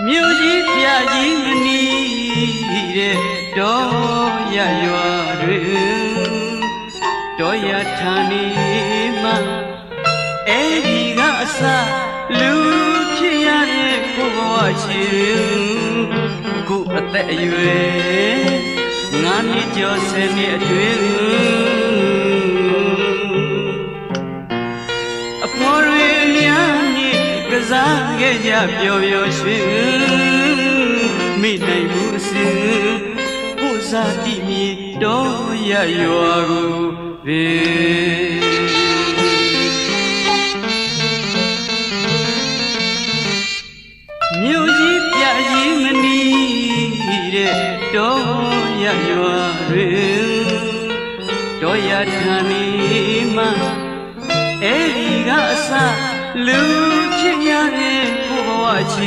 မြို့ကြီးပြကြီးမနီးတဲ့တော်ရရွာတွေတော်ရဌာနေမှာအဲ့ဒီကအစလူဖြစ်ရတဲ့ကိုဘဝချီကိုအသက်အရွယ်ငါနှစ်ကျော်10နှစ်အတွင်းအဖော်တွေများနေကစားခဲ့ကြပျော်ပျော်ရွှင်မိနိုင်မှုအစဉ်ကိုစားတိမြေတော်ရရွာကိုပဲမြို့ကြီးပြကြီးမနီးတဲ့တော်ရရွာတွေတော်ရဌာနေမှာအဲ့ဒီကအစလူဖြစ်ရတဲ့ကိုဘဝချီ